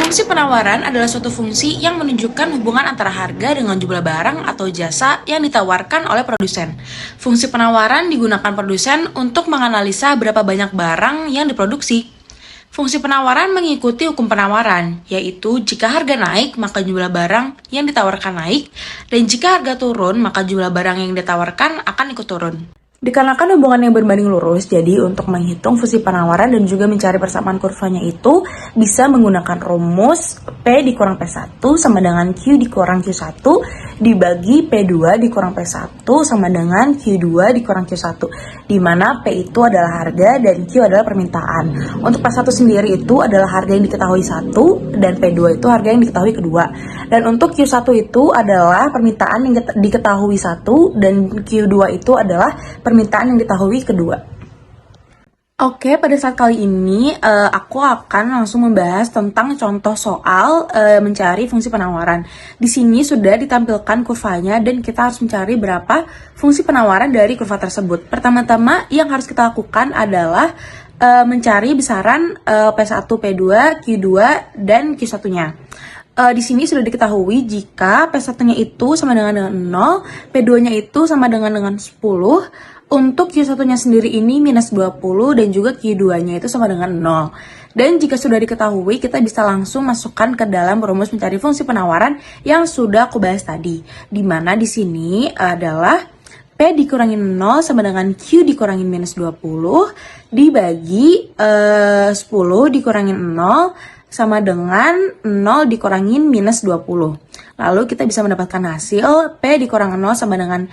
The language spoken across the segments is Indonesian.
Fungsi penawaran adalah suatu fungsi yang menunjukkan hubungan antara harga dengan jumlah barang atau jasa yang ditawarkan oleh produsen. Fungsi penawaran digunakan produsen untuk menganalisa berapa banyak barang yang diproduksi. Fungsi penawaran mengikuti hukum penawaran, yaitu jika harga naik, maka jumlah barang yang ditawarkan naik, dan jika harga turun, maka jumlah barang yang ditawarkan akan ikut turun. Dikarenakan hubungan yang berbanding lurus, jadi untuk menghitung fungsi penawaran dan juga mencari persamaan kurvanya itu bisa menggunakan rumus P dikurang P1 sama dengan Q dikurang Q1 dibagi P2 dikurang P1 sama dengan Q2 dikurang Q1, di mana P itu adalah harga dan Q adalah permintaan. Untuk P1 sendiri itu adalah harga yang diketahui satu dan P2 itu harga yang diketahui kedua. Dan untuk Q1 itu adalah permintaan yang diketahui satu dan Q2 itu adalah permintaan yang diketahui kedua. Oke, pada saat kali ini aku akan langsung membahas tentang contoh soal mencari fungsi penawaran. Di sini sudah ditampilkan kurvanya dan kita harus mencari berapa fungsi penawaran dari kurva tersebut. Pertama-tama yang harus kita lakukan adalah mencari besaran P1, P2, Q2, dan Q1-nya. Di sini sudah diketahui jika P1-nya itu sama dengan 0, P2-nya itu sama dengan 10, untuk Q1-nya sendiri ini minus 20 dan juga Q2-nya itu sama dengan 0. Dan jika sudah diketahui, kita bisa langsung masukkan ke dalam rumus mencari fungsi penawaran yang sudah aku bahas tadi. Dimana di sini adalah P dikurangin 0 sama dengan Q dikurangin minus 20 dibagi 10 dikurangin 0 sama dengan 0 dikurangin minus 20. Lalu kita bisa mendapatkan hasil P dikurang 0 sama dengan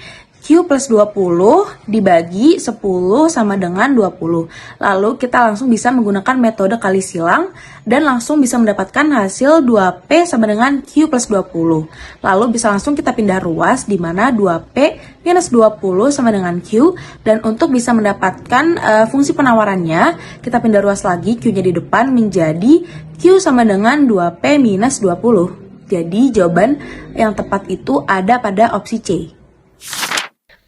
Q plus 20 dibagi 10 sama dengan 20. Lalu kita langsung bisa menggunakan metode kali silang dan langsung bisa mendapatkan hasil 2P sama dengan Q plus 20. Lalu bisa langsung kita pindah ruas di mana 2P minus 20 sama dengan Q. Dan untuk bisa mendapatkan fungsi penawarannya, kita pindah ruas lagi Q-nya di depan menjadi Q sama dengan 2P minus 20. Jadi jawaban yang tepat itu ada pada opsi C.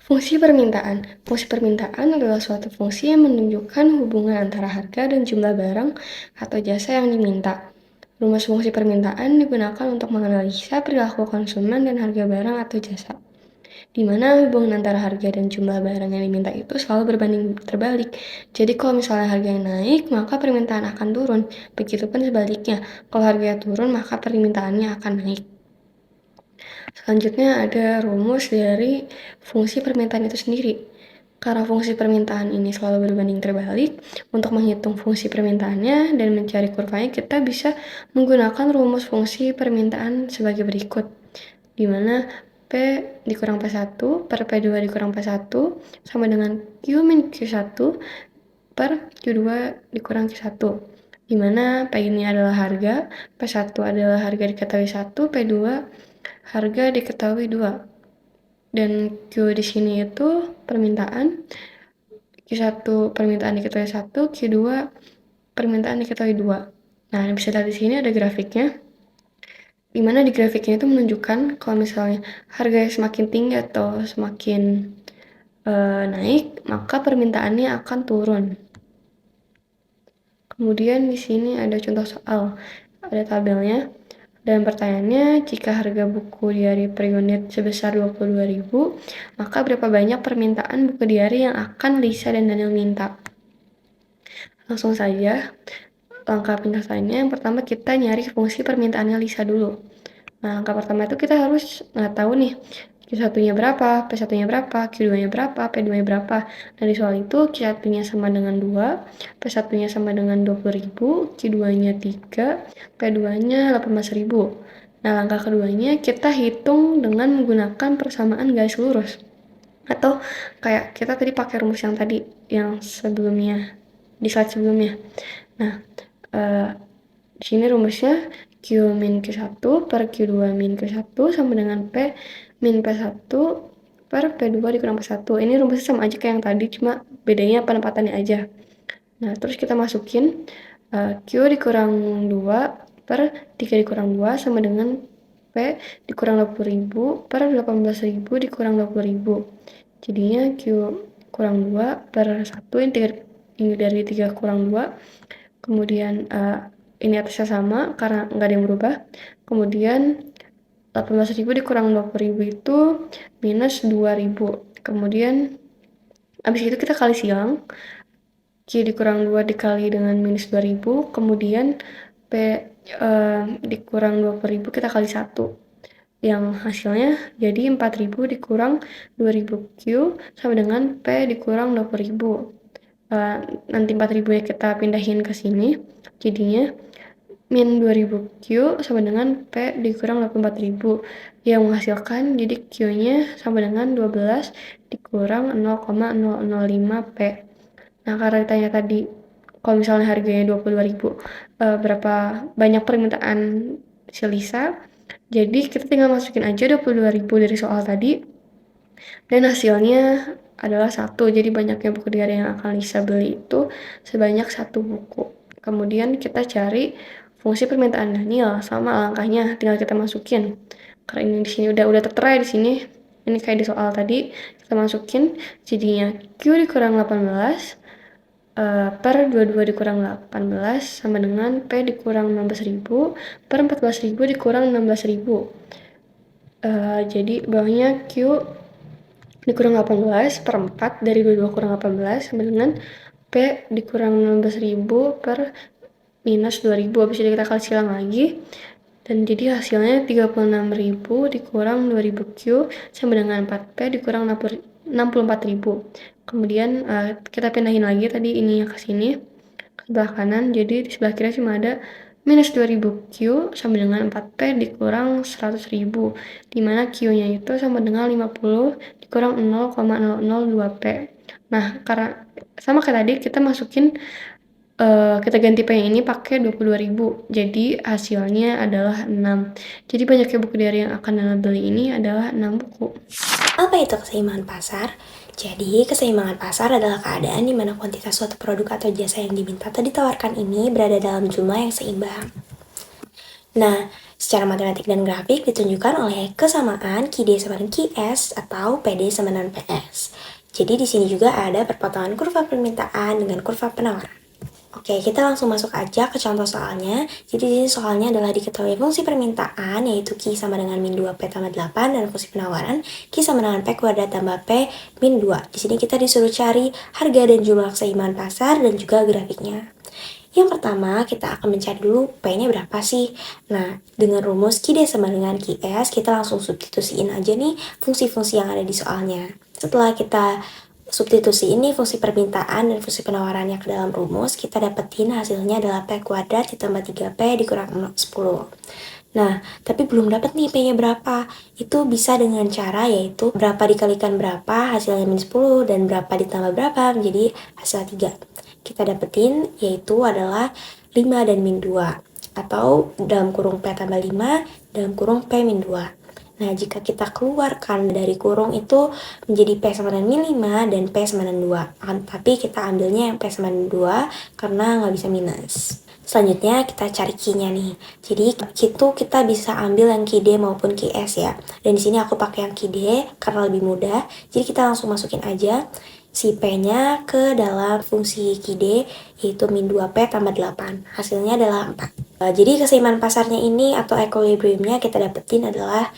Fungsi permintaan. Fungsi permintaan adalah suatu fungsi yang menunjukkan hubungan antara harga dan jumlah barang atau jasa yang diminta. Rumus fungsi permintaan digunakan untuk menganalisa perilaku konsumen dan harga barang atau jasa, di mana hubungan antara harga dan jumlah barang yang diminta itu selalu berbanding terbalik. Jadi kalau misalnya harganya naik, maka permintaan akan turun. Begitupun sebaliknya, kalau harganya turun, maka permintaannya akan naik. Selanjutnya ada rumus dari fungsi permintaan itu sendiri. Karena fungsi permintaan ini selalu berbanding terbalik, untuk menghitung fungsi permintaannya dan mencari kurvanya, kita bisa menggunakan rumus fungsi permintaan sebagai berikut, di mana P dikurang P1 per P2 dikurang P1 sama dengan Q min Q1 per Q2 dikurang Q1, di mana P ini adalah harga, P1 adalah harga diketahui 1, P2 harga diketahui 2. Dan Q di sini itu permintaan, Q1 permintaan diketahui 1, Q2 permintaan diketahui 2. Nah, bisa lihat di sini ada grafiknya, di mana di grafiknya itu menunjukkan kalau misalnya harga semakin tinggi atau semakin naik, maka permintaannya akan turun. Kemudian di sini ada contoh soal, ada tabelnya. Dan pertanyaannya, jika harga buku diari per unit sebesar 22.000, maka berapa banyak permintaan buku diari yang akan Lisa dan Daniel minta? Langsung saja, langkah penyelesaiannya yang pertama kita nyari fungsi permintaannya Lisa dulu. Nah, langkah pertama itu kita harus tahu nih, Q1-nya berapa, P1-nya berapa, Q2-nya berapa, P2-nya berapa. Nah, di soal itu Q1-nya sama dengan 2, P1-nya sama dengan 20.000, Q2-nya 3, P2-nya 18.000. Nah, langkah keduanya kita hitung dengan menggunakan persamaan garis lurus. Atau kayak kita tadi pakai rumus yang tadi, yang sebelumnya, di slide sebelumnya. Nah, di sini rumusnya Q min Q1 per Q2 min Q1 sama dengan P min P1 per P2 dikurang P1. Ini rumusnya sama aja kayak yang tadi, cuma bedanya penempatannya aja. Nah, terus kita masukin Q dikurang 2 per 3 dikurang 2 sama dengan P dikurang 20.000 per 18.000 dikurang 20.000. Jadinya Q kurang 2 per 1, ini dari 3 kurang 2. Kemudian ini atasnya sama karena nggak ada yang berubah. Kemudian 18.000 dikurang 20.000 itu minus 2.000. Kemudian abis itu kita kali silang, Q dikurang 2 dikali dengan minus 2.000, kemudian P dikurang 20.000 kita kali 1. Yang hasilnya jadi 4.000 dikurang 2.000 Q sama dengan P dikurang 20.000. Nanti 4.000 nya kita pindahin ke sini, jadinya min 2000 Q sama dengan P dikurang 84.000 yang menghasilkan jadi Q-nya sama dengan 12 dikurang 0,005 P. Nah, karena ditanya tadi kalau misalnya harganya 22.000 berapa banyak permintaan si Lisa, jadi kita tinggal masukin aja 22.000 dari soal tadi dan hasilnya adalah 1. Jadi banyaknya buku diary yang akan Lisa beli itu sebanyak 1 buku. Kemudian kita cari fungsi permintaan Daniel, sama langkahnya tinggal kita masukin. Karena ini di sini udah tertera di sini. Ini kayak di soal tadi, kita masukin jadinya Q dikurang 18 per 22 dikurang 18 sama dengan P dikurang 16.000 per 14.000 dikurang 16.000. Jadi bawahnya Q dikurang 18 per 4 dari 22 kurang 18 sama dengan P dikurang 16.000 per minus 2.000. Habis itu kita kali silang lagi dan jadi hasilnya 36.000 dikurang 2.000 Q sama dengan 4P dikurang 64.000. Kemudian kita pindahin lagi tadi ininya ke sini ke sebelah kanan, jadi di sebelah kiri cuma ada minus 2.000 Q sama dengan 4P dikurang 100.000, dimana Q-nya itu sama dengan 50 dikurang 0,002 P. Nah, karena sama kayak tadi kita masukin kita ganti P yang ini pakai 22.000, jadi hasilnya adalah 6. Jadi banyaknya buku diary yang akan Nana beli ini adalah 6 buku. Apa itu keseimbangan pasar? Jadi, keseimbangan pasar adalah keadaan di mana kuantitas suatu produk atau jasa yang diminta atau ditawarkan ini berada dalam jumlah yang seimbang. Nah, secara matematik dan grafik ditunjukkan oleh kesamaan QD sama dengan QS atau PD sama dengan PS. Jadi di sini juga ada perpotongan kurva permintaan dengan kurva penawaran. Oke, kita langsung masuk aja ke contoh soalnya. Jadi di sini soalnya adalah diketahui fungsi permintaan yaitu Q sama dengan min 2P tambah 8 dan fungsi penawaran Q sama dengan P kuadrat tambah P min 2. Di sini kita disuruh cari harga dan jumlah keseimbangan pasar dan juga grafiknya. Yang pertama, kita akan mencari dulu P-nya berapa sih? Nah, dengan rumus QD sama dengan QS, kita langsung substitusiin aja nih fungsi-fungsi yang ada di soalnya. Setelah kita substitusi ini fungsi permintaan dan fungsi penawarannya ke dalam rumus, kita dapetin hasilnya adalah P kuadrat ditambah 3P dikurang 10. Nah, tapi belum dapat nih P-nya berapa. Itu bisa dengan cara yaitu berapa dikalikan berapa, hasilnya min 10, dan berapa ditambah berapa menjadi hasil 3. Kita dapetin yaitu adalah 5 dan min 2. Atau dalam kurung P tambah 5, dalam kurung P min 2. Nah, jika kita keluarkan dari kurung itu menjadi P sama dengan min 5 dan P sama dengan 2. Tapi kita ambilnya yang P sama dengan 2 karena nggak bisa minus. Selanjutnya kita cari Q-nya nih. Jadi itu kita bisa ambil yang QD maupun QS ya. Dan di sini aku pakai yang QD karena lebih mudah. Jadi kita langsung masukin aja si P-nya ke dalam fungsi QD yaitu min 2P tambah 8. Hasilnya adalah 4. Jadi keseimbangan pasarnya ini atau equilibriumnya kita dapetin adalah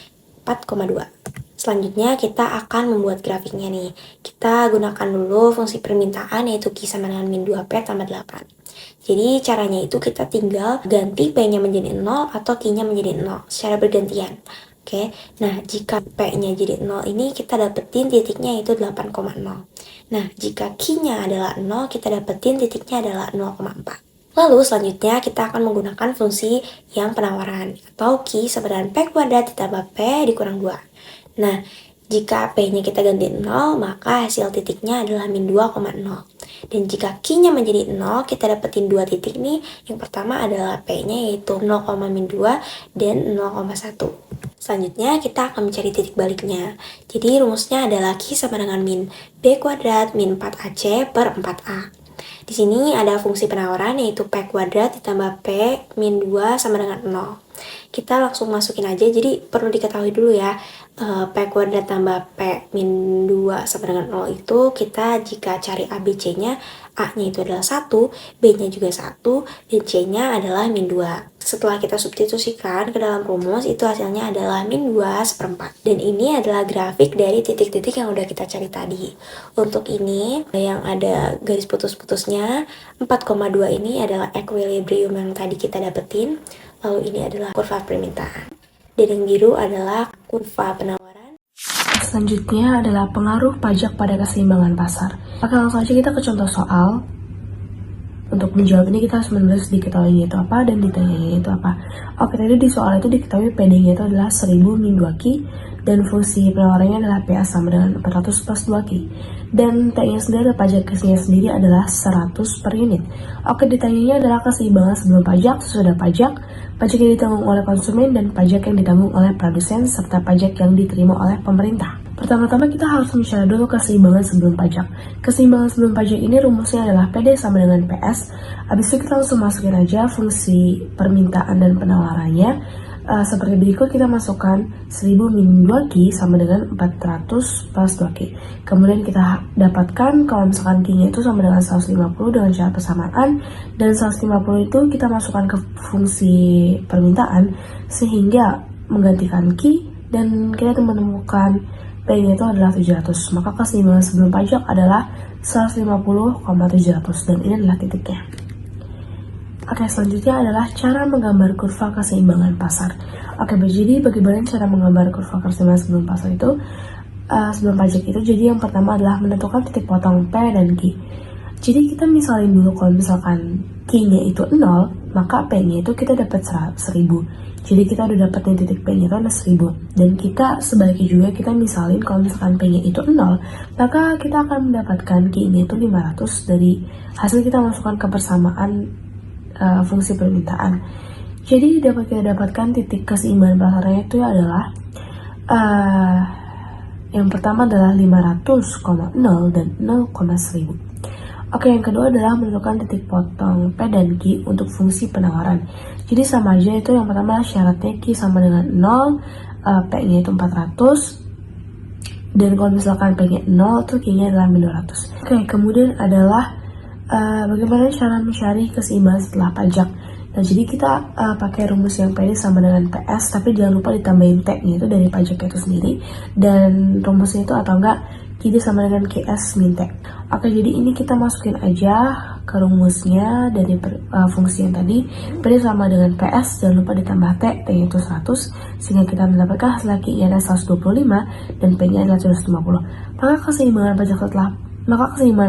4,2. Selanjutnya kita akan membuat grafiknya nih. Kita gunakan dulu fungsi permintaan yaitu Q sama dengan min 2P tambah 8. Jadi caranya itu kita tinggal ganti P-nya menjadi 0 atau Q-nya menjadi 0 secara bergantian. Oke, nah jika P-nya jadi 0 ini kita dapetin titiknya itu 8,0. Nah, jika Q-nya adalah 0, kita dapetin titiknya adalah 0,4. Lalu selanjutnya kita akan menggunakan fungsi yang penawaran atau Q sama dengan P kuadrat ditambah P dikurang 2. Nah, jika P-nya kita ganti 0, maka hasil titiknya adalah min 2,0. Dan jika Q-nya menjadi 0, kita dapetin 2 titik nih. Yang pertama adalah P-nya yaitu 0,-2 dan 0,1. Selanjutnya kita akan mencari titik baliknya. Jadi rumusnya adalah Q sama dengan min B kuadrat min 4AC per 4A. Di sini ada fungsi penawaran yaitu P kuadrat ditambah P min 2 sama dengan 0. Kita langsung masukin aja, jadi perlu diketahui dulu ya, P kuadrat tambah P min 2 sama dengan 0 itu kita jika cari ABC-nya, A-nya itu adalah 1, B-nya juga 1, dan C-nya adalah min 2. Setelah kita substitusikan ke dalam rumus, itu hasilnya adalah min 2 seperempat. Dan ini adalah grafik dari titik-titik yang udah kita cari tadi. Untuk ini, yang ada garis putus-putusnya, 4,2 ini adalah equilibrium yang tadi kita dapetin. Lalu ini adalah kurva permintaan. Dan yang biru adalah kurva penawaran. Selanjutnya adalah pengaruh pajak pada keseimbangan pasar. Oke, langsung aja kita ke contoh soal. Untuk menjawab ini kita harus menulis diketahuinya itu apa dan ditanyanya itu apa. Oke, tadi di soal itu diketahui PD-nya itu adalah 1000 min 2Q dan fungsi penawarannya adalah PA sama dengan 400 plus 2Q. Dan T-nya sendiri, pajak kesnya sendiri adalah 100 per unit. Oke, ditanyanya adalah keseimbangan sebelum pajak, sesudah pajak yang ditanggung oleh konsumen, dan pajak yang ditanggung oleh produsen, serta pajak yang diterima oleh pemerintah. Pertama-tama kita harus mencari dulu keseimbangan sebelum pajak. Keseimbangan sebelum pajak ini rumusnya adalah PD sama dengan PS. Habis itu kita langsung masukin aja fungsi permintaan dan penawarannya. Seperti berikut, kita masukkan 1000 min 2Q sama dengan 400 plus 2Q. Kemudian kita dapatkan kalau misalkan Q-nya itu sama dengan 150 dengan syarat persamaan, dan 150 itu kita masukkan ke fungsi permintaan sehingga menggantikan Q, dan kita menemukan P-nya itu adalah 700. Maka keseimbangan sebelum pajak adalah 150,700, dan ini adalah titiknya. Oke, selanjutnya adalah cara menggambar kurva keseimbangan pasar. Oke, jadi bagaimana cara menggambar kurva keseimbangan sebelum pasar itu? Sebelum pajak itu, jadi yang pertama adalah menentukan titik potong P dan Q. Jadi kita misalin dulu kalau misalkan Q-nya itu 0, maka P-nya itu kita dapat 1000. Jadi kita udah dapetin titik P-nya itu ada 1000. Dan kita sebaliknya juga kita misalin kalau misalkan P-nya itu 0, maka kita akan mendapatkan Q-nya itu 500 dari hasil kita masukkan ke persamaan fungsi permintaan. Jadi dapat kita dapatkan titik keseimbangan pasarnya itu adalah yang pertama adalah 500,0 dan 0,1000. Oke, yang kedua adalah menentukan titik potong P dan Q untuk fungsi penawaran. Jadi sama aja, itu yang pertama syaratnya Q sama dengan 0, P-nya itu 400, dan kalau misalkan P-nya 0 itu Q-nya adalah min 200. Oke, kemudian adalah bagaimana cara mencari keseimbangan setelah pajak. Nah, jadi kita pakai rumus yang PD sama dengan PS, tapi jangan lupa ditambahin T-nya itu dari pajaknya itu sendiri, dan rumusnya itu atau enggak QD sama dengan QS min T. Oke, jadi ini kita masukin aja ke rumusnya dari fungsi yang tadi. PD sama dengan PS, jangan lupa ditambah T, T-nya itu 100, sehingga kita mendapatkan hasil Q-nya ada 125 dan P-nya adalah 150. Maka keseimbangan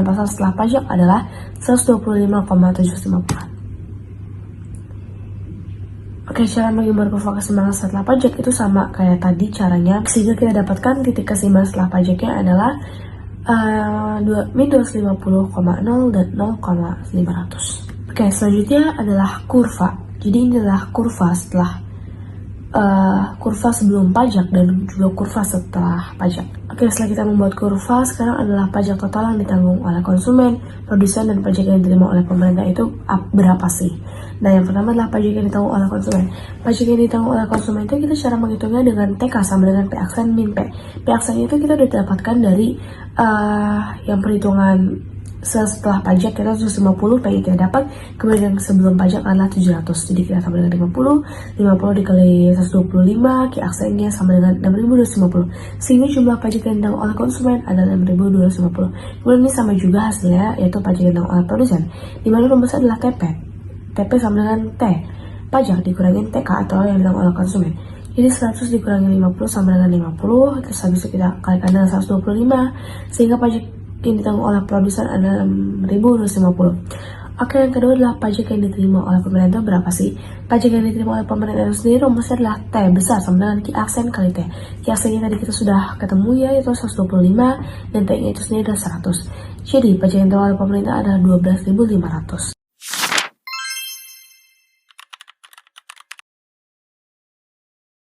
pasar setelah pajak adalah 125,750. Oke, cara menggambar kurva keseimbangan setelah pajak itu sama kayak tadi caranya, sehingga kita dapatkan titik keseimbangan setelah pajaknya adalah min 250,0 dan 0,500. Oke, selanjutnya adalah kurva. Jadi ini adalah kurva setelah kurva sebelum pajak dan juga kurva setelah pajak. Oke, setelah kita membuat kurva, sekarang adalah pajak total yang ditanggung oleh konsumen, produsen, dan pajak yang diterima oleh pemerintah itu berapa sih? Nah, yang pertama adalah pajak yang ditanggung oleh konsumen. Pajak yang ditanggung oleh konsumen itu kita cara menghitungnya dengan TK sama dengan P aksen min P. P aksennya itu kita udah dapatkan dari yang perhitungan setelah pajak kita 150, P kita dapat, kemudian yang sebelum pajak adalah 700. Jadi kita tambah dengan 50 dikali 125, Q aksennya sama dengan 6250. Sehingga jumlah pajak yang ditanggung oleh konsumen adalah 6250. Kemudian ini sama juga hasilnya, yaitu pajak yang ditanggung oleh produsen, dimana rumusnya adalah TP. TP sama dengan T, pajak dikurangin TK atau yang ditanggung oleh konsumen. Jadi 100 dikurangi 50 sama dengan 50, terus habis itu kita kalikan dengan 125, sehingga pajak yang ditanggung oleh produsen adalah 6.250. Oke, yang kedua adalah pajak yang diterima oleh pemerintah berapa sih? Pajak yang diterima oleh pemerintah itu sendiri rumusnya adalah T besar sama dengan Q aksen kali T. Q aksennya tadi kita sudah ketemu ya, yaitu 125, dan T-nya itu sendiri adalah 100. Jadi pajak yang diterima oleh pemerintah adalah 12.500.